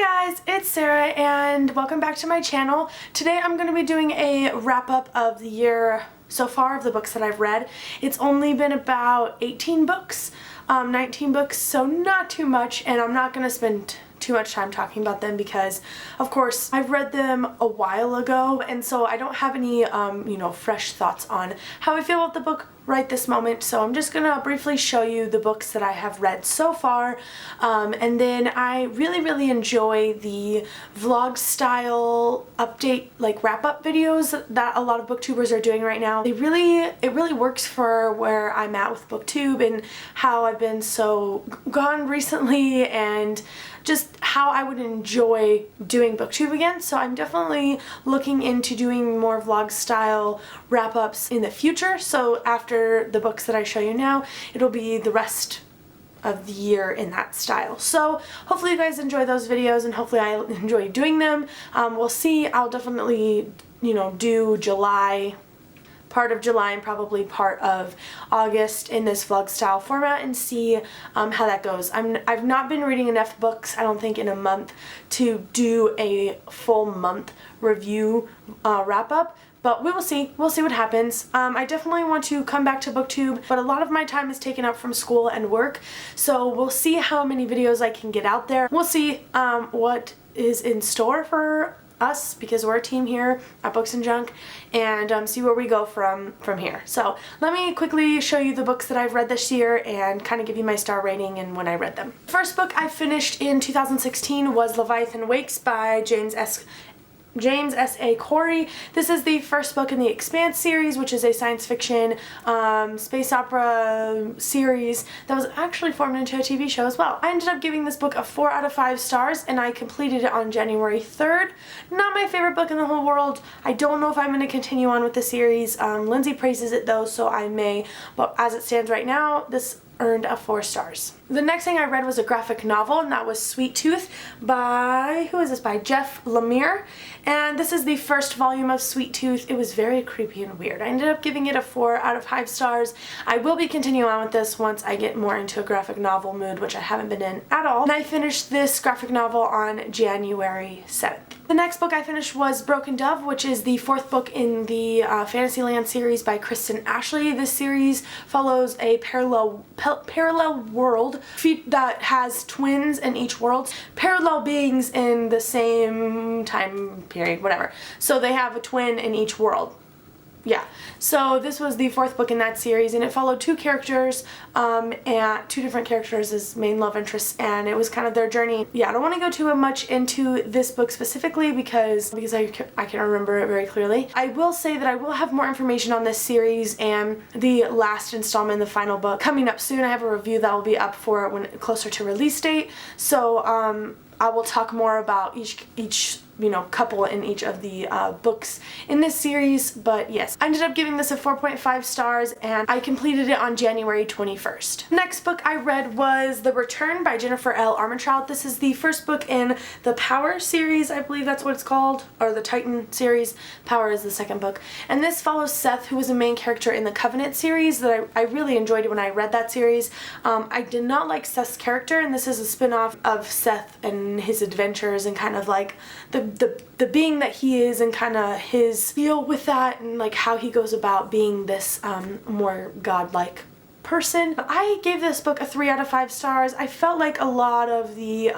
Hi guys, it's Sarah and welcome back to my channel. Today I'm going to be doing a wrap-up of the year so far of the books that I've read. It's only been about 18 books, 19 books, so not too much, and I'm not going to spend too much time talking about them because of course I've read them a while ago, and so I don't have any fresh thoughts on how I feel about the book right this moment. So I'm just gonna briefly show you the books that I have read so far, and then I really enjoy the vlog style update, like wrap-up videos that a lot of booktubers are doing right now. It really works for where I'm at with booktube and how I've been so gone recently and just how I would enjoy doing booktube again. So I'm definitely looking into doing more vlog style wrap-ups in the future. So after the books that I show you now, it'll be the rest of the year in that style. So hopefully you guys enjoy those videos and hopefully I enjoy doing them. We'll see. I'll definitely do July, part of July and probably part of August in this vlog style format and see how that goes. I've not been reading enough books, I don't think, in a month to do a full month review wrap up, but we will see. We'll see what happens. I definitely want to come back to booktube, but a lot of my time is taken up from school and work, so we'll see how many videos I can get out there. We'll see what is in store for us, because we're a team here at Books&Junk, and see where we go from here. So let me quickly show you the books that I've read this year and kind of give you my star rating and when I read them. The first book I finished in 2016 was Leviathan Wakes by James S.A. Corey. This is the first book in the Expanse series, which is a science fiction space opera series that was actually formed into a TV show as well. I ended up giving this book a 4 out of 5 stars and I completed it on January 3rd. Not my favorite book in the whole world. I don't know if I'm going to continue on with the series. Lindsay praises it though, so I may, but as it stands right now, this earned a 4 stars. The next thing I read was a graphic novel, and that was Sweet Tooth by, who is this by? Jeff Lemire. And this is the first volume of Sweet Tooth. It was very creepy and weird. I ended up giving it a 4 out of 5 stars. I will be continuing on with this once I get more into a graphic novel mood, which I haven't been in at all. And I finished this graphic novel on January 7th. The next book I finished was Broken Dove, which is the 4th book in the Fantasyland series by Kristen Ashley. This series follows a parallel world that has twins in each world. Parallel beings in the same time period, whatever. So they have a twin in each world. Yeah, so this was the 4th book in that series, and it followed 2 characters, and 2 different characters as main love interests, and it was kind of their journey. Yeah, I don't want to go too much into this book specifically because I can remember it very clearly. I will say that I will have more information on this series and the last installment, the final book, coming up soon. I have a review that will be up for it when closer to release date, so I will talk more about each couple in each of the books in this series. But yes, I ended up giving this a 4.5 stars and I completed it on January 21st. Next book I read was The Return by Jennifer L. Armentrout. This is the first book in the Power series, I believe that's what it's called, or the Titan series. Power is the second book. And this follows Seth, who was a main character in the Covenant series that I really enjoyed when I read that series. I did not like Seth's character, and this is a spin-off of Seth and his adventures and kind of like the being that he is and kind of his deal with that and like how he goes about being this more godlike person. I gave this book a 3 out of 5 stars. I felt like a lot of the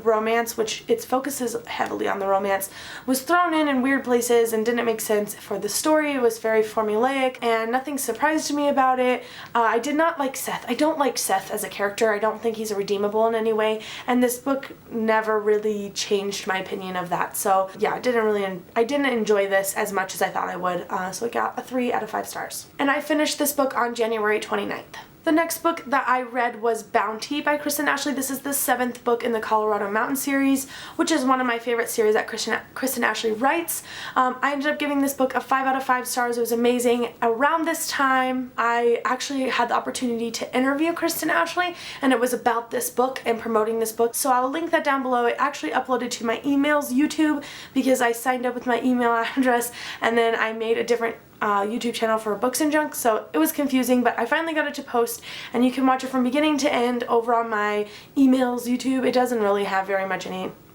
romance, which its focuses heavily on the romance, was thrown in weird places and didn't make sense for the story. It was very formulaic and nothing surprised me about it. I did not like Seth. I don't like Seth as a character. I don't think he's redeemable in any way, and this book never really changed my opinion of that. So yeah, I didn't enjoy this as much as I thought I would, so it got a 3 out of 5 stars. And I finished this book on January 29th. The next book that I read was Bounty by Kristen Ashley. This is the 7th book in the Colorado Mountain series, which is one of my favorite series that Kristen Ashley writes. I ended up giving this book a 5 out of 5 stars. It was amazing. Around this time, I actually had the opportunity to interview Kristen Ashley, and it was about this book and promoting this book. So I'll link that down below. It actually uploaded to my email's YouTube because I signed up with my email address, and then I made a different YouTube channel for Books&Junk, so it was confusing, but I finally got it to post, and you can watch it from beginning to end over on my emails YouTube. It doesn't really have very much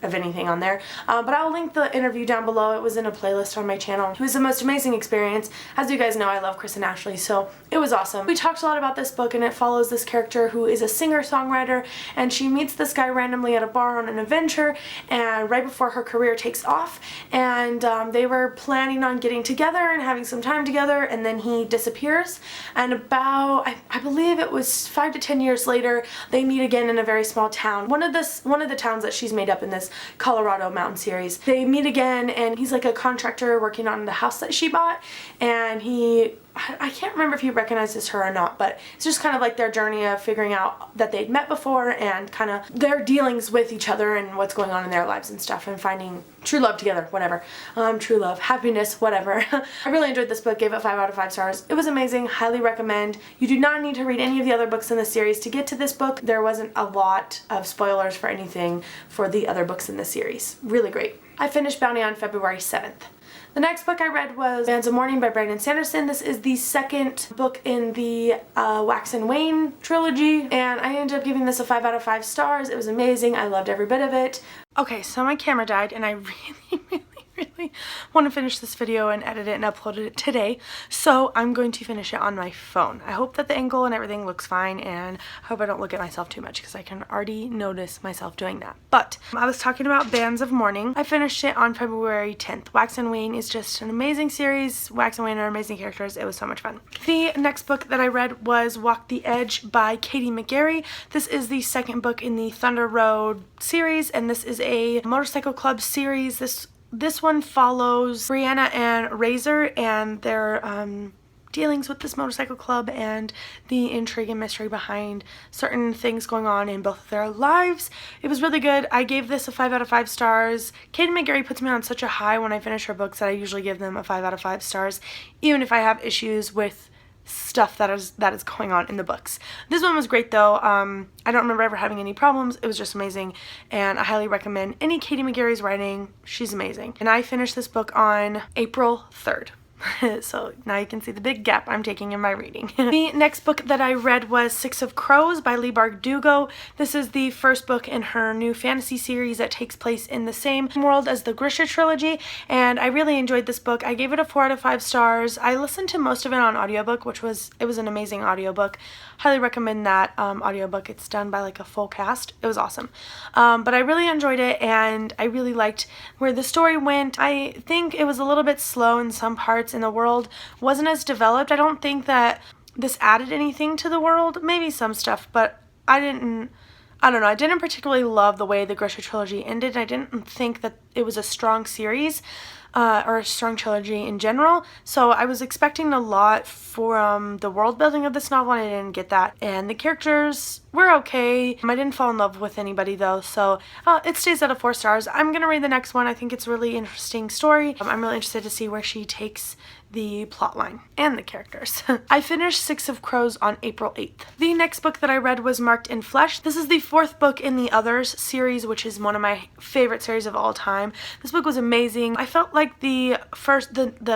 of anything on there. But I will link the interview down below. It was in a playlist on my channel. It was the most amazing experience. As you guys know, I love Chris and Ashley, so it was awesome. We talked a lot about this book, and it follows this character who is a singer-songwriter, and she meets this guy randomly at a bar on an adventure, and right before her career takes off, and they were planning on getting together and having some time together, and then he disappears, and about, I believe it was 5 to 10 years later, they meet again in a very small town. One of the towns that she's made up in this Colorado mountain series. They meet again, and he's like a contractor working on the house that she bought, and I can't remember if he recognizes her or not, but it's just kind of like their journey of figuring out that they'd met before and kind of their dealings with each other and what's going on in their lives and stuff, and finding true love together, whatever. True love, happiness, whatever. I really enjoyed this book, gave it 5 out of 5 stars. It was amazing, highly recommend. You do not need to read any of the other books in the series to get to this book. There wasn't a lot of spoilers for anything for the other books in the series. Really great. I finished Bounty on February 7th. The next book I read was Bands of Mourning by Brandon Sanderson. This is the second book in the Wax and Wayne trilogy, and I ended up giving this a 5 out of 5 stars. It was amazing. I loved every bit of it. Okay, so my camera died, and I really want to finish this video and edit it and upload it today, so I'm going to finish it on my phone. I hope that the angle and everything looks fine, and I hope I don't look at myself too much because I can already notice myself doing that. But I was talking about Bands of Mourning. I finished it on February 10th. Wax and Wayne is just an amazing series. Wax and Wayne are amazing characters. It was so much fun. The next book that I read was Walk the Edge by Katie McGarry. This is the second book in the Thunder Road series, and this is a motorcycle club series. This one follows Brianna and Razor and their dealings with this motorcycle club and the intrigue and mystery behind certain things going on in both of their lives. It was really good. I gave this a 5 out of 5 stars. Katie McGarry puts me on such a high when I finish her books that I usually give them a 5 out of 5 stars, even if I have issues with stuff that is going on in the books. This one was great though. I don't remember ever having any problems. It was just amazing, and I highly recommend any Katie McGarry's writing. She's amazing. And I finished this book on April 3rd. So now you can see the big gap I'm taking in my reading. The next book that I read was Six of Crows by Leigh Bardugo. This is the first book in her new fantasy series that takes place in the same world as the Grisha trilogy, and I really enjoyed this book. I gave it a 4 out of 5 stars. I listened to most of it on audiobook, it was an amazing audiobook. Highly recommend that audiobook. It's done by like a full cast. It was awesome. But I really enjoyed it, and I really liked where the story went. I think it was a little bit slow in some parts, in the world wasn't as developed. I don't think that this added anything to the world. Maybe some stuff, but I don't know. I didn't particularly love the way the Grisha trilogy ended. I didn't think that it was a strong series or a strong trilogy in general. So I was expecting a lot from the world building of this novel, and I didn't get that. And the characters were okay. I didn't fall in love with anybody though, so it stays at a 4 stars. I'm gonna read the next one. I think it's a really interesting story. I'm really interested to see where she takes the plot line and the characters. I finished Six of Crows on April 8th. The next book that I read was Marked in Flesh. This is the 4th book in the Others series, which is one of my favorite series of all time. This book was amazing. I felt like the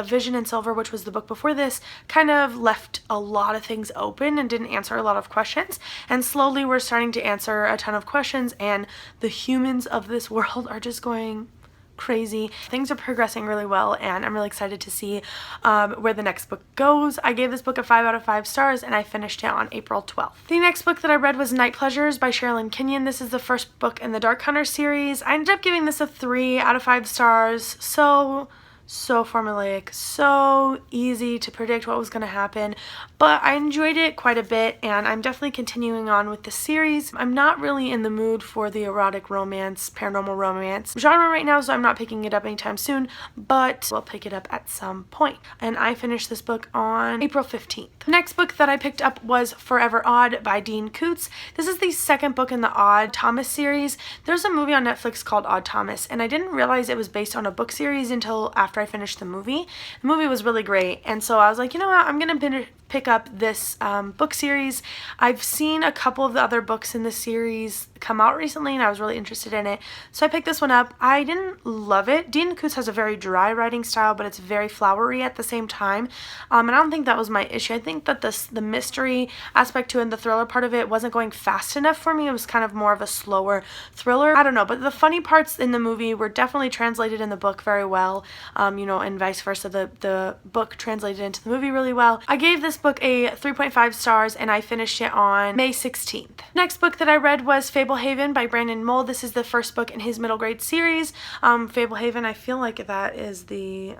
Vision in Silver, which was the book before this, kind of left a lot of things open and didn't answer a lot of questions, and slowly we're starting to answer a ton of questions, and the humans of this world are just going crazy. Things are progressing really well, and I'm really excited to see where the next book goes. I gave this book a 5 out of 5 stars, and I finished it on April 12th. The next book that I read was Night Pleasures by Sherilyn Kenyon. This is the first book in the Dark Hunter series. I ended up giving this a 3 out of 5 stars. So formulaic, so easy to predict what was going to happen, but I enjoyed it quite a bit, and I'm definitely continuing on with the series. I'm not really in the mood for the erotic romance, paranormal romance genre right now, so I'm not picking it up anytime soon, but we'll pick it up at some point. And I finished this book on April 15th. The next book that I picked up was Forever Odd by Dean Koontz. This is the second book in the Odd Thomas series. There's a movie on Netflix called Odd Thomas, and I didn't realize it was based on a book series until after I finished the movie. The movie was really great, and so I was like, you know what, I'm gonna pick up this book series. I've seen a couple of the other books in the series come out recently and I was really interested in it. So I picked this one up. I didn't love it. Dean Koontz has a very dry writing style, but it's very flowery at the same time. And I don't think that was my issue. I think that the mystery aspect to it and the thriller part of it wasn't going fast enough for me. It was kind of more of a slower thriller. I don't know, but the funny parts in the movie were definitely translated in the book very well, you know, and vice versa. The book translated into the movie really well. I gave this book a 3.5 stars and I finished it on May 16th. Next book that I read was Fablehaven by Brandon Mull. This is the first book in his middle grade series. Fablehaven, I feel like that is the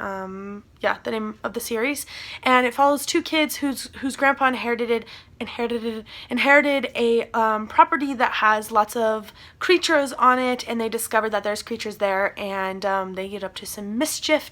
name of the series, and it follows two kids whose grandpa inherited a property that has lots of creatures on it, and they discover that there's creatures there, and they get up to some mischief.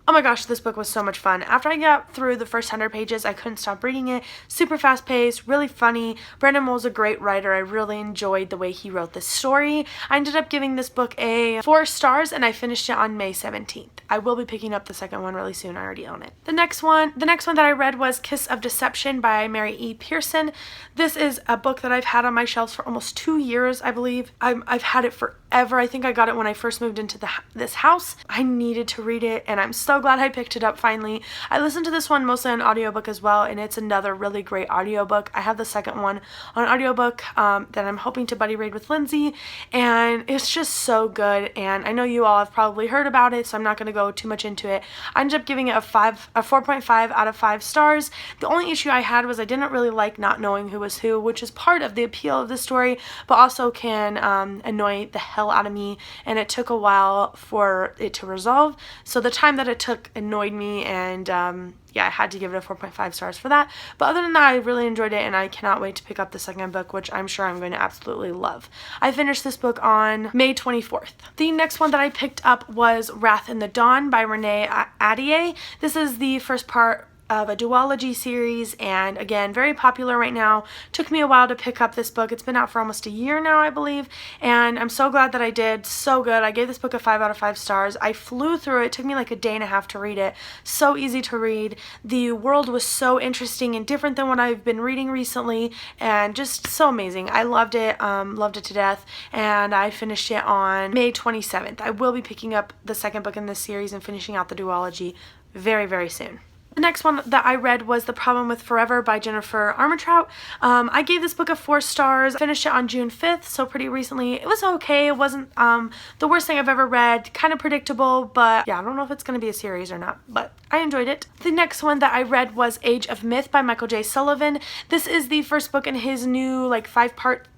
Oh my gosh, this book was so much fun. After I got through the first 100 pages, I couldn't stop reading it. Super fast paced, really funny. Brandon Mull's a great writer. I really enjoyed the way he wrote this story. I ended up giving this book a 4 stars and I finished it on May 17th. I will be picking up the second one really soon. I already own it. The next one that I read was Kiss of Deception by Mary E. Pearson. This is a book that I've had on my shelves for almost 2 years, I believe. I've had it forever. I think I got it when I first moved into this house. I needed to read it and I'm so glad I picked it up finally. I listened to this one mostly on audiobook as well, and it's another really great audiobook. I have the second one on audiobook that I'm hoping to buddy read with Lindsay, and it's just so good, and I know you all have probably heard about it, so I'm not going to go too much into it. I ended up giving it a 4.5 out of 5 stars. The only issue I had was I didn't really like not knowing who was who, which is part of the appeal of the story, but also can annoy the hell out of me, and it took a while for it to resolve, so the time that it took annoyed me, and yeah, I had to give it a 4.5 stars for that. But other than that, I really enjoyed it, and I cannot wait to pick up the second book, which I'm sure I'm going to absolutely love. I finished this book on May 24th. The next one that I picked up was Wrath in the Dawn by Renee Ahdieh. This is the first part of a duology series, and again, very popular right now. Took me a while to pick up this book. It's been out for almost a year now, I believe, and I'm so glad that I did. So good. I gave this book a 5 out of 5 stars. I flew through it. It took me like a day and a half to read it. So easy to read. The world was so interesting and different than what I've been reading recently, and just so amazing. I loved it to death, and I finished it on May 27th. I will be picking up the second book in this series and finishing out the duology very, very soon. The next one that I read was The Problem with Forever by Jennifer Armentrout. I gave this book a 4 stars. I finished it on June 5th, so pretty recently. It was okay. It wasn't the worst thing I've ever read. Kind of predictable, but yeah, I don't know if it's going to be a series or not, but I enjoyed it. The next one that I read was Age of Myth by Michael J. Sullivan. This is the first book in his new like 5-book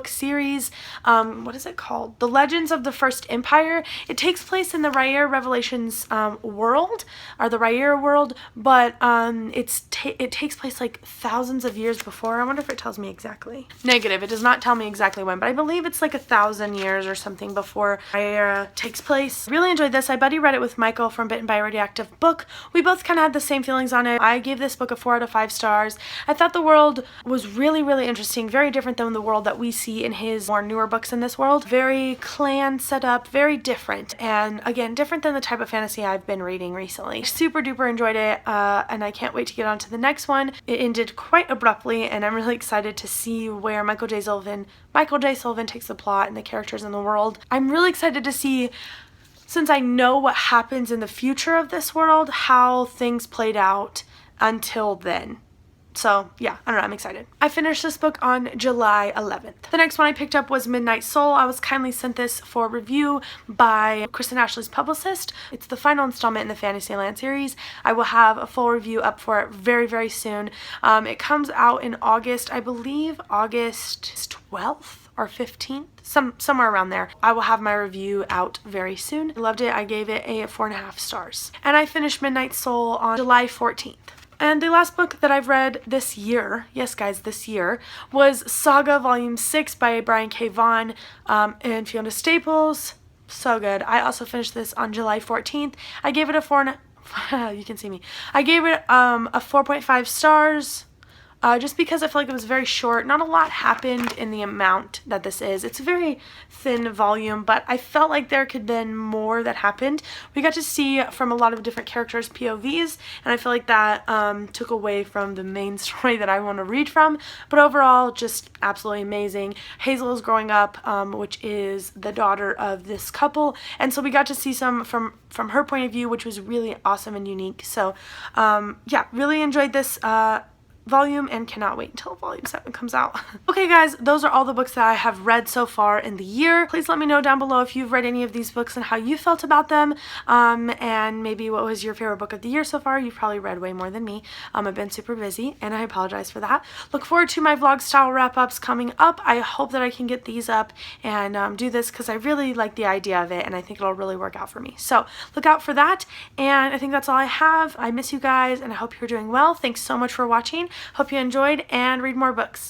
series. What is it called? The Legends of the First Empire. It takes place in the Rhaegar Revelations world, or the Rhaegar world, but it takes place like thousands of years before. I wonder if it tells me exactly. Negative. It does not tell me exactly when, but I believe it's like 1,000 years or something before Rhaegar takes place. Really enjoyed this. I buddy read it with Michael from Bitten by a Radioactive Book. We both kind of had the same feelings on it. I gave this book a 4 out of 5 stars. I thought the world was really, really interesting. Very different than the world that we see in his more newer books in this world. Very clan set up, very different, and again, different than the type of fantasy I've been reading recently. Super duper enjoyed it, and I can't wait to get on to the next one. It ended quite abruptly, and I'm really excited to see where Michael J. Sullivan takes the plot and the characters in the world. I'm really excited to see, since I know what happens in the future of this world, how things played out until then. So yeah, I don't know, I'm excited. I finished this book on July 11th. The next one I picked up was Midnight Soul. I was kindly sent this for review by Kristen Ashley's publicist. It's the final installment in the Fantasyland series. I will have a full review up for it very, very soon. It comes out in August, I believe August 12th or 15th, somewhere around there. I will have my review out very soon. I loved it. I gave it a 4.5 stars. And I finished Midnight Soul on July 14th. And the last book that I've read this year, yes guys, this year, was Saga Volume 6 by Brian K. Vaughan and Fiona Staples. So good. I also finished this on July 14th. I gave it a you can see me. I gave it a 4.5 stars. just because I feel like it was very short. Not a lot happened in the amount that this is. It's a very thin volume, but I felt like there could have been more that happened. We got to see from a lot of different characters' POVs, and I feel like that took away from the main story that I want to read from. But overall, just absolutely amazing. Hazel is growing up, which is the daughter of this couple, and so we got to see some from her point of view, which was really awesome and unique. So yeah, really enjoyed this volume and cannot wait until volume 7 comes out. Okay guys, those are all the books that I have read so far in the year. Please let me know down below if you've read any of these books and how you felt about them, and maybe what was your favorite book of the year so far. You've probably read way more than me. I've been super busy and I apologize for that. Look forward to my vlog style wrap-ups coming up. I hope that I can get these up and do this because I really like the idea of it and I think it'll really work out for me. So look out for that, and I think that's all I have. I miss you guys and I hope you're doing well. Thanks so much for watching. Hope you enjoyed, and read more books.